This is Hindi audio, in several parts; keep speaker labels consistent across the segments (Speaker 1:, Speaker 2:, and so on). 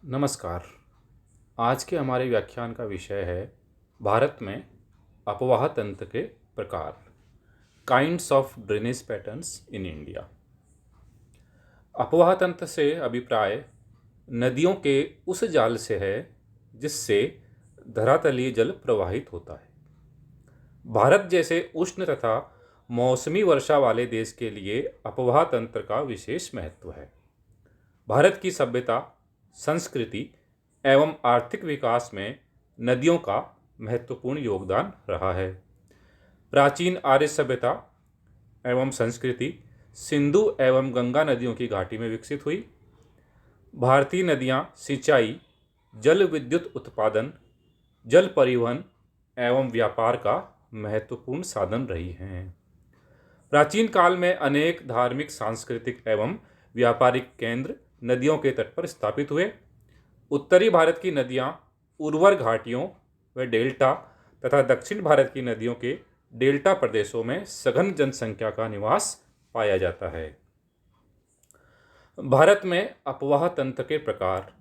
Speaker 1: नमस्कार। आज के हमारे व्याख्यान का विषय है भारत में अपवाह तंत्र के प्रकार, kinds of drainage patterns in India. अपवाह तंत्र से अभिप्राय नदियों के उस जाल से है जिससे धरातलीय जल प्रवाहित होता है। भारत जैसे उष्ण तथा मौसमी वर्षा वाले देश के लिए अपवाह तंत्र का विशेष महत्व है। भारत की सभ्यता, संस्कृति एवं आर्थिक विकास में नदियों का महत्वपूर्ण योगदान रहा है। प्राचीन आर्य सभ्यता एवं संस्कृति सिंधु एवं गंगा नदियों की घाटी में विकसित हुई। भारतीय नदियाँ सिंचाई, जल विद्युत उत्पादन, जल परिवहन एवं व्यापार का महत्वपूर्ण साधन रही हैं। प्राचीन काल में अनेक धार्मिक, सांस्कृतिक एवं व्यापारिक केंद्र नदियों के तट पर स्थापित हुए। उत्तरी भारत की नदियाँ उर्वर घाटियों व डेल्टा तथा दक्षिण भारत की नदियों के डेल्टा प्रदेशों में सघन जनसंख्या का निवास पाया जाता है। भारत में अपवाह तंत्र के प्रकार,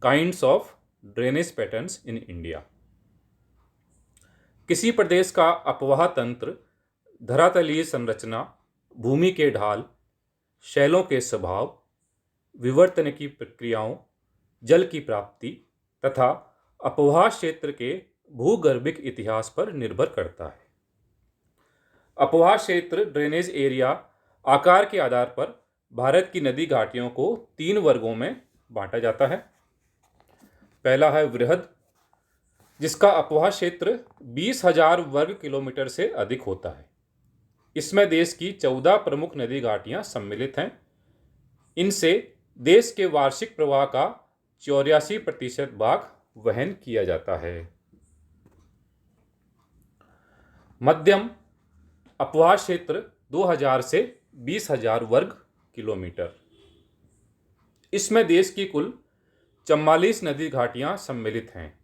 Speaker 1: kinds of drainage patterns in India. किसी प्रदेश का अपवाह तंत्र धरातलीय संरचना, भूमि के ढाल, शैलों के स्वभाव, विवर्तन की प्रक्रियाओं, जल की प्राप्ति तथा अपवाह क्षेत्र के भूगर्भिक इतिहास पर निर्भर करता है। अपवाह क्षेत्र ड्रेनेज एरिया आकार के आधार पर भारत की नदी घाटियों को 3 वर्गों में बांटा जाता है। पहला है वृहद, जिसका अपवाह क्षेत्र 20,000 वर्ग किलोमीटर से अधिक होता है। इसमें देश की 14 प्रमुख नदी घाटियां सम्मिलित हैं। इनसे देश के वार्षिक प्रवाह का 84% भाग वहन किया जाता है। मध्यम अपवाह क्षेत्र 2000 से 20,000 वर्ग किलोमीटर। इसमें देश की कुल 44 नदी घाटियां सम्मिलित हैं,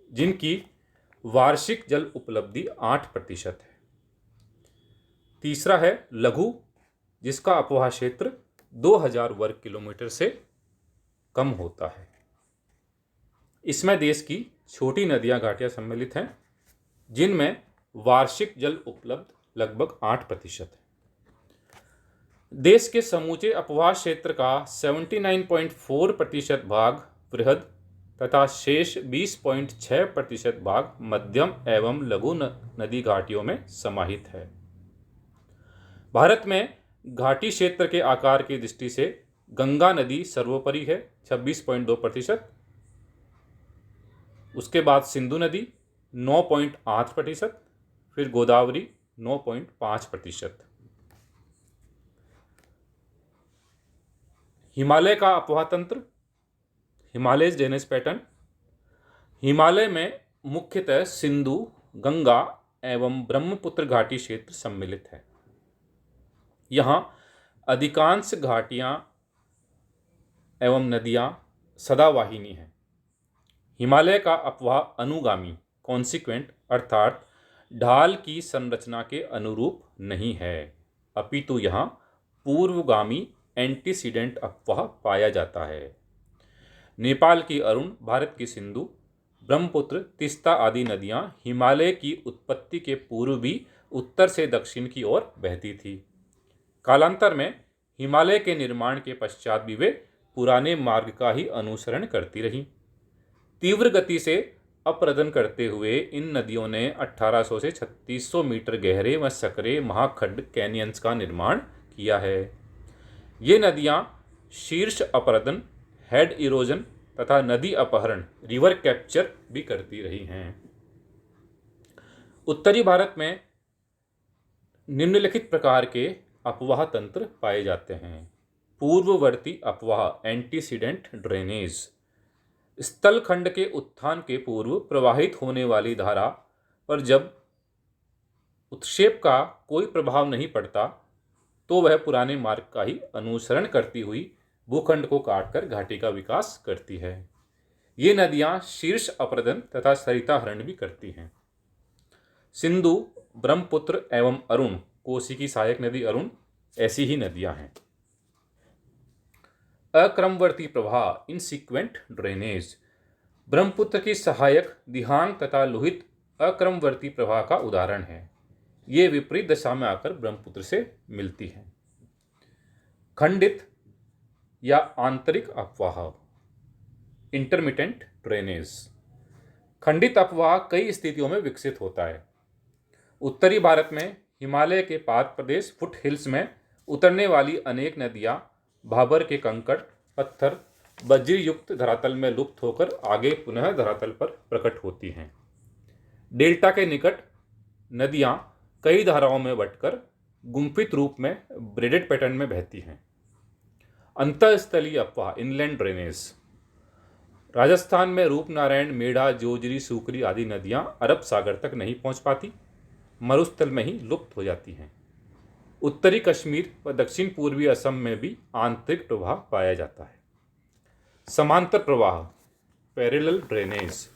Speaker 1: जिनकी वार्षिक जल उपलब्धि 8% है। तीसरा है लघु, जिसका अपवाह क्षेत्र 2000 वर्ग किलोमीटर से कम होता है। इसमें देश की छोटी नदियां घाटियां सम्मिलित हैं, जिनमें वार्षिक जल उपलब्ध लगभग 8% है। देश के समूचे अपवाह क्षेत्र का 79.4% भाग वृहद तथा शेष 20.6% भाग मध्यम एवं लघु नदी घाटियों में समाहित है। भारत में घाटी क्षेत्र के आकार की दृष्टि से गंगा नदी सर्वोपरि है 26.2%। उसके बाद सिंधु नदी 9.8%, फिर गोदावरी 9.5%। हिमालय का अपवाह तंत्र, हिमालय ड्रेनेज पैटर्न। हिमालय में मुख्यतः सिंधु, गंगा एवं ब्रह्मपुत्र घाटी क्षेत्र सम्मिलित है। यहाँ अधिकांश घाटियाँ एवं नदियाँ सदावाहिनी हैं। हिमालय का अपवाह अनुगामी, कॉन्सिक्वेंट, अर्थात ढाल की संरचना के अनुरूप नहीं है, अपितु यहाँ पूर्वगामी एंटीसीडेंट अपवाह पाया जाता है। नेपाल की अरुण, भारत की सिंधु, ब्रह्मपुत्र, तीस्ता आदि नदियाँ हिमालय की उत्पत्ति के पूर्व भी उत्तर से दक्षिण की ओर बहती थी। कालांतर में हिमालय के निर्माण के पश्चात भी वे पुराने मार्ग का ही अनुसरण करती रहीं। तीव्र गति से अपरदन करते हुए इन नदियों ने 1800 से 3600 मीटर गहरे व सकरे महाखंड कैनियंस का निर्माण किया है। ये नदियाँ शीर्ष अपरदन, हेड इरोजन तथा नदी अपहरण, रिवर कैप्चर भी करती रही हैं। उत्तरी भारत में निम्नलिखित प्रकार के अपवाह तंत्र पाए जाते हैं। पूर्ववर्ती अपवाह, एंटीसीडेंट ड्रेनेज। स्थल खंड के उत्थान के पूर्व प्रवाहित होने वाली धारा पर जब उत्क्षेप का कोई प्रभाव नहीं पड़ता, तो वह पुराने मार्ग का ही अनुसरण करती हुई भूखंड को काटकर घाटी का विकास करती है। ये नदियाँ शीर्ष अपरदन तथा सरिताहरण भी करती हैं। सिंधु, ब्रह्मपुत्र एवं अरुण, कोसी की सहायक नदी अरुण, ऐसी ही नदियाँ हैं। अक्रमवर्ती प्रवाह इनसिक्वेंट ड्रेनेज, ब्रह्मपुत्र की सहायक दिहांग तथा लोहित अक्रमवर्ती प्रवाह का उदाहरण है। ये विपरीत दिशा में आकर ब्रह्मपुत्र से मिलती हैं। खंडित या आंतरिक अपवाह इंटरमिटेंट ड्रेनेज, खंडित अपवाह कई स्थितियों में विकसित होता है। उत्तरी भारत में हिमालय के पाद प्रदेश फुट हिल्स में उतरने वाली अनेक नदियां भाबर के कंकड़ पत्थर बज्र युक्त धरातल में लुप्त होकर आगे पुनः धरातल पर प्रकट होती हैं। डेल्टा के निकट नदियां कई धाराओं में बंटकर गुम्फित रूप में ब्रेडेड पैटर्न में बहती हैं। अंतःस्थलीय अपवाह इनलैंड ड्रेनेज, राजस्थान में रूपनारायण, मेढ़ा, जोजरी, सूकरी आदि नदियां अरब सागर तक नहीं पहुंच पाती, मरुस्थल में ही लुप्त हो जाती हैं। उत्तरी कश्मीर व दक्षिण पूर्वी असम में भी आंतरिक प्रवाह पाया जाता है। समांतर प्रवाह पैरेलल ड्रेनेज,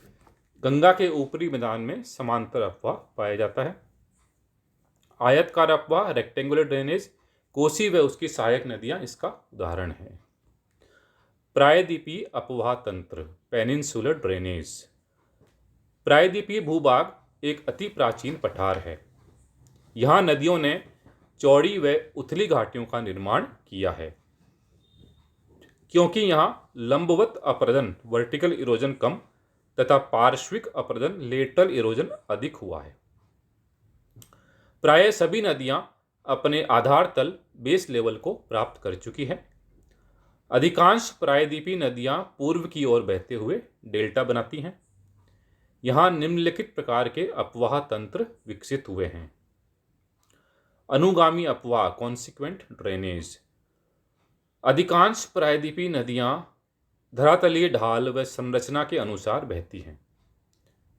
Speaker 1: गंगा के ऊपरी मैदान में समांतर अपवाह पाया जाता है। आयतकार अपवाह रेक्टेंगुलर ड्रेनेज, कोसी व उसकी सहायक नदियां इसका उदाहरण है। प्रायद्वीपीय अपवाह तंत्र पेनिनसुलर ड्रेनेज, प्रायद्वीपीय भूभाग एक अति प्राचीन पठार है। यहाँ नदियों ने चौड़ी व उथली घाटियों का निर्माण किया है। क्योंकि यहाँ लंबवत अपरदन वर्टिकल इरोजन कम तथा पार्श्विक अपरदन लेटरल इरोजन अधिक हुआ है। प्राय सभी नदियां अपने आधार तल बेस लेवल को प्राप्त कर चुकी है। अधिकांश प्रायद्वीपीय नदियां पूर्व की ओर बहते हुए डेल्टा बनाती हैं। यहाँ निम्नलिखित प्रकार के अपवाह तंत्र विकसित हुए हैं। अनुगामी अपवाह कॉन्सिक्वेंट ड्रेनेज, अधिकांश प्रायद्वीपीय नदियां धरातलीय ढाल व संरचना के अनुसार बहती हैं।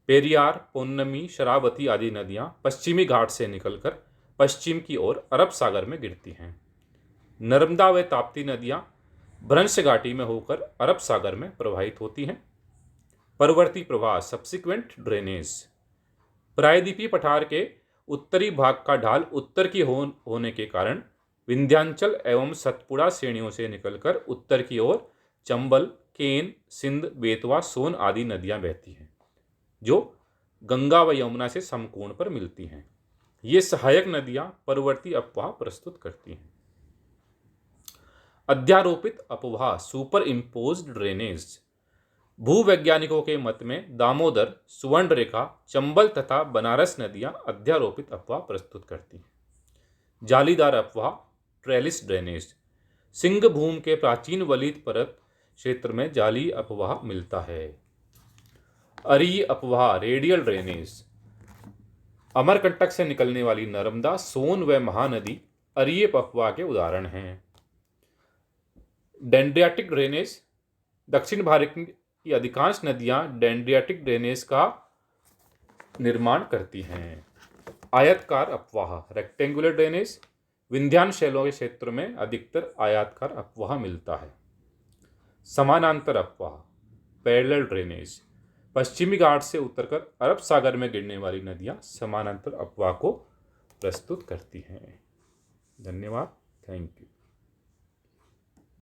Speaker 1: पेरियार, पोन्नमी, शरावती आदि नदियां पश्चिमी घाट से निकलकर पश्चिम की ओर अरब सागर में गिरती हैं। नर्मदा व ताप्ती नदियां भ्रंश घाटी में होकर अरब सागर में प्रवाहित होती हैं। परवर्ती प्रवाह सब्सिक्वेंट ड्रेनेज, प्रायद्वीपीय पठार के उत्तरी भाग का ढाल उत्तर की होने के कारण विंध्याचल एवं सतपुड़ा श्रेणियों से निकलकर उत्तर की ओर चंबल, केन, सिंध, बेतवा, सोन आदि नदियां बहती हैं, जो गंगा व यमुना से समकोण पर मिलती हैं। ये सहायक नदियां परवर्ती अपवाह प्रस्तुत करती हैं। अध्यारोपित अपवाह सुपर इम्पोज्ड ड्रेनेज, भूवैज्ञानिकों के मत में दामोदर, सुवर्णरेखा, चंबल तथा बनारस नदियां अध्यारोपित अपवाह प्रस्तुत करती हैं। जालीदार अपवाह ट्रेलिस ड्रेनेज, सिंहभूम के प्राचीन वलित पर्वत क्षेत्र में जाली अपवाह मिलता है। अरीय अपवाह रेडियल ड्रेनेज, अमरकंटक से निकलने वाली नर्मदा, सोन व महानदी अरीय अपवाह के उदाहरण हैं। डेंड्रियाटिक ड्रेनेज, दक्षिण भारत की अधिकांश नदियां डेंड्रियाटिक ड्रेनेज का निर्माण करती हैं। आयतकार अपवाह रेक्टेंगुलर ड्रेनेज, विंध्यान शैलों के क्षेत्र में अधिकतर आयताकार अपवाह मिलता है। समानांतर अपवाह पैरेलल ड्रेनेज, पश्चिमी घाट से उतरकर अरब सागर में गिरने वाली नदियां समानांतर अपवाह को प्रस्तुत करती हैं। धन्यवाद, थैंक यू।